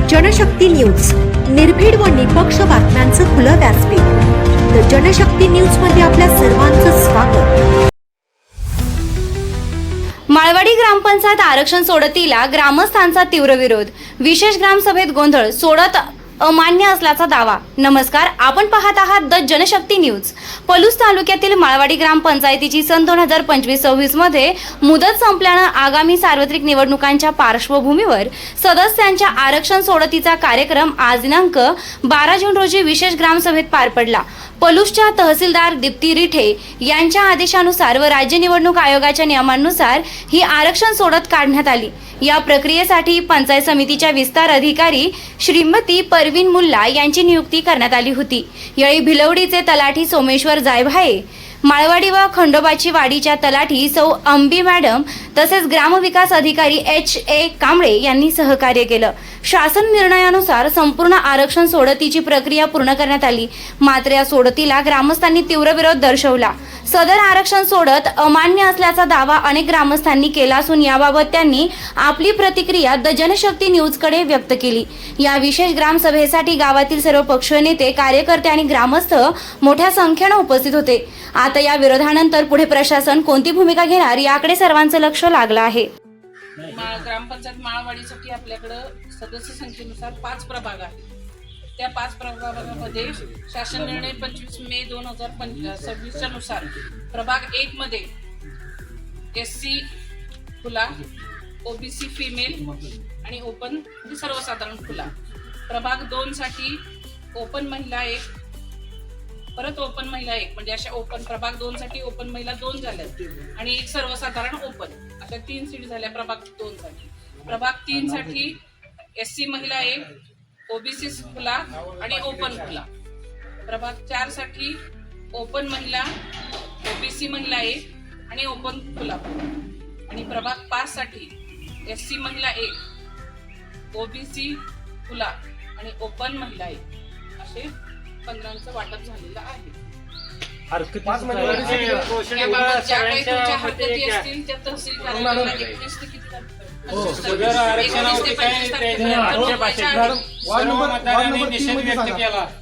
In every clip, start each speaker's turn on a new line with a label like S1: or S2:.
S1: Janshakti news, निर्भीड व निपक्ष बातम्यांचं खुलं व्यासपीठ। द जनशक्ती न्यूज मध्ये आपल्या सर्वांचं स्वागत।
S2: माळवाडी ग्रामपंचायत आरक्षण सोडतीला ग्रामस्थांचा तीव्र विरोध। विशेष ग्रामसभेत गोंधळ, सोडत अमान्य असल्याचा दावा। नमस्कार, आपण पाहत आहात द जनशक्ती न्यूज। पलूस तालुक्यातील माळवाडी ग्रामपंचायतीची सन 2025-26 मध्ये मुदत संपल्यानं आगामी सार्वत्रिक निवडणुकांच्या पार्श्वभूमीवर सदस्यांच्या आरक्षण सोडतीचा कार्यक्रम आज दिनांक 12 जून रोजी विशेष ग्रामसभेत पार पडला। पलूसच्या तहसीलदार दीप्ती रिठे यांच्या आदेशानुसार व राज्य निवडणूक आयोगाच्या नियमांनुसार ही आरक्षण सोडत काढण्यात आली। या प्रक्रियेसाठी पंचायत समितीच्या विस्तार अधिकारी श्रीमती परवीन मुल्ला यांची नियुक्ती करण्यात आली होती। यावेळी भिलवडीचे तलाठी सोमेश्वर जायभाये, माळवाडी व खंडोबाची वाडीच्या तलाठी सौ अंबी मॅडम तसेच ग्रामविकास अधिकारी HA कांबळे यांनी सहकार्य केलं। शासन निर्णयानुसार संपूर्ण आरक्षण सोडतीची प्रक्रिया पूर्ण करण्यात आली। मात्र या सोडतीला ग्रामस्थांनी तीव्र विरोध दर्शवला। सदर आरक्षण सोडत अमान्य असल्याचा दावा अनेक ग्रामस्थांनी केला असून याबाबत त्यांनी आपली प्रतिक्रिया द जनशक्ती न्यूजकडे व्यक्त केली। या विशेष ग्रामसभेसाठी गावातील सर्व पक्षीय नेते, कार्यकर्ते आणि ग्रामस्थ मोठ्या संख्येने उपस्थित होते। आता या विरोधानंतर पुढे प्रशासन कोणती भूमिका घेणार याकडे सर्वांचं लक्ष लागलं आहे।
S3: ग्रामपंचायत माळवाडीसाठी आपल्याकडे सदस्य संख्येनुसार 5 प्रभाग आहेत। त्या 5 प्रभागामध्ये शासन निर्णय 25 मे 2026 नुसार प्रभाग 1 मध्ये SC खुला, OBC फिमेल आणि ओपन सर्वसाधारण खुला। प्रभाग 2 साठी ओपन महिला 1, परत ओपन महिला 1, म्हणजे अशा ओपन प्रभाग 2 साठी ओपन महिला 2 झाल्या आणि एक सर्वसाधारण ओपन, अशा 3 सीट झाल्या प्रभाग 2 साठी। प्रभाग 3 साठी SC महिला 1, OBC खुला आणि ओपन खुला। प्रभाग 4 साठी ओपन महिला, OBC महिला 1 आणि ओपन खुला। आणि प्रभाग 5 साठी SC महिला 1, OBC खुला आणि ओपन महिला 1 असे 15चं वाटप झालेलं आहे। ज्या काही तुमच्या हरकती असतील त्या तहसील कार्यालयाला 21 ते किती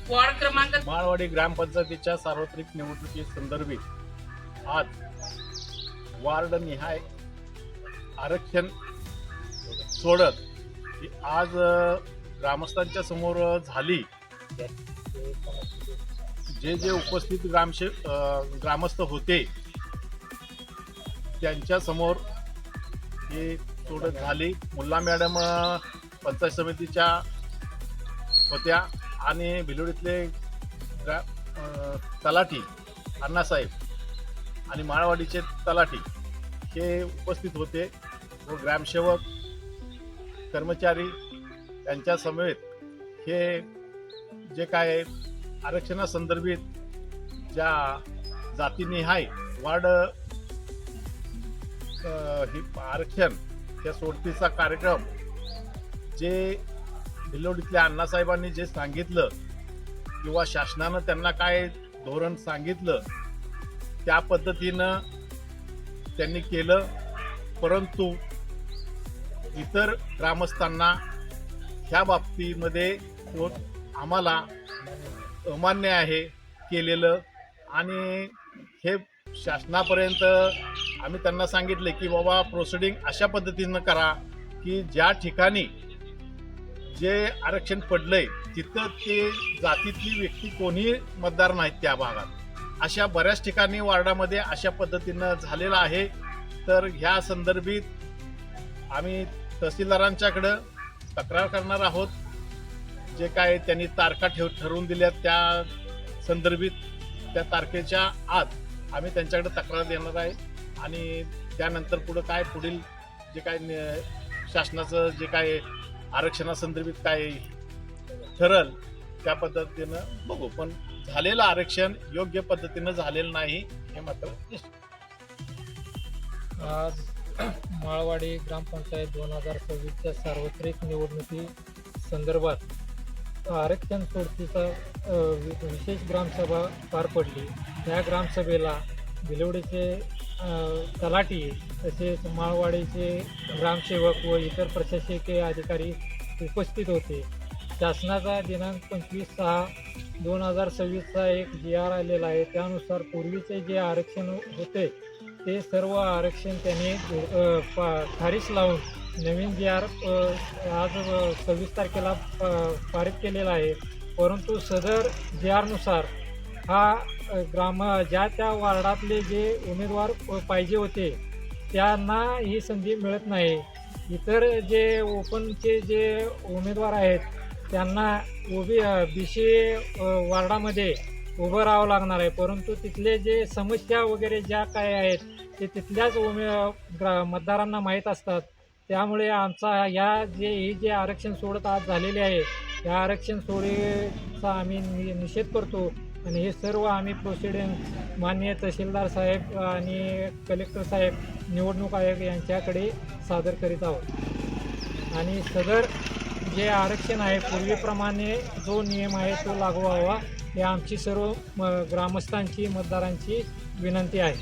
S3: वार्ड क्रमांक
S4: माळवाडी ग्रामपंचायतीच्या सार्वत्रिक निवडणुकी संदर्भात आज वार्ड निहाय आरक्षण सोडत ही आज ग्रामस्थांच्या समोर झाली। जे उपस्थित ग्रामस्थ होते त्यांच्या समोर हे सोडत झाली। मुल्ला मॅडम पंचायत समितीच्या होत्या आणि भिलोडीतले तलाठी अण्णासाहेब आणि माळवाडीचे तलाठी हे उपस्थित होते व ग्रामसेवक कर्मचारी यांच्या समेत हे जे काय आरक्षणासंदर्भात ज्या जातीनिहाय वार्ड हे आरक्षण त्या सोडतीचा कार्यक्रम जे भिलोडीतल्या अण्णासाहेबांनी जे सांगितलं किंवा शासनानं त्यांना काय धोरण सांगितलं त्या पद्धतीनं त्यांनी केलं। परंतु इतर ग्रामस्थांना ह्या बाबतीमध्ये आम्हाला अमान्य आहे केलेलं आणि हे शासनापर्यंत आम्ही त्यांना सांगितले की बाबा प्रोसिडिंग अशा पद्धतीनं करा की ज्या ठिकाणी जे आरक्षण पडलंय तिथं ते जातीतली व्यक्ती कोणी मतदार नाहीत त्या भागात। अशा बऱ्याच ठिकाणी वार्डामध्ये अशा पद्धतीनं झालेलं आहे। तर ह्या संदर्भात आम्ही तहसीलदारांच्याकडं तक्रार करणार आहोत। जे काय त्यांनी तारखा ठरवून दिल्या त्या संदर्भात त्या तारखेच्या आत आम्ही त्यांच्याकडे तक्रार देणार आहे आणि त्यानंतर पुढील जे काय शासनाचं जे काय आरक्षणासंदर्भात काय ठरल त्या पद्धतीनं बघू। पण झालेलं आरक्षण योग्य पद्धतीनं झालेलं नाही हे मात्र
S5: आज माळवाडी ग्रामपंचायत 2026च्या सार्वत्रिक निवडणुकी संदर्भात आरक्षण सोडतीचा विशेष ग्रामसभा पार पडली। त्या ग्रामसभेला भिलवडीचे तलाठी तसेच माळवाडीचे ग्रामसेवक व इतर प्रशासकीय अधिकारी उपस्थित होते. शासनाचा दिनांक 25/6/2026चा एक GR आलेला आहे. त्यानुसार पूर्वीचे जे आरक्षण होते ते सर्व आरक्षण त्यांनी खारीज लावून नवीन GR आज 26 तारखेला पारित केलेला आहे. परंतु सदर GRनुसार हा ज्या त्या वार्डातले जे उमेदवार पाहिजे होते त्यांना ही संधी मिळत नाही. इतर जे ओपनचे जे उमेदवार आहेत त्यांना BC वार्डामध्ये उभं राहावं लागणार आहे. परंतु तिथले जे समस्या वगैरे ज्या काय आहेत ते तिथल्याच मतदारांना माहीत असतात. त्यामुळे आमचा हे जे आरक्षण सोडत आज झालेले आहे या आरक्षण सोडीचा आम्ही निषेध करतो आणि हे सर्व आम्ही प्रोसिडिंग माननीय तहसीलदार साहेब आणि कलेक्टर साहेब निवडणूक आयोग यांच्याकडे सादर करीत आहोत. आणि सदर जे आरक्षण आहे पूर्वीप्रमाणे जो नियम आहे तो लागू व्हावा ही आमची सर्व ग्रामस्थांची मतदारांची विनंती आहे.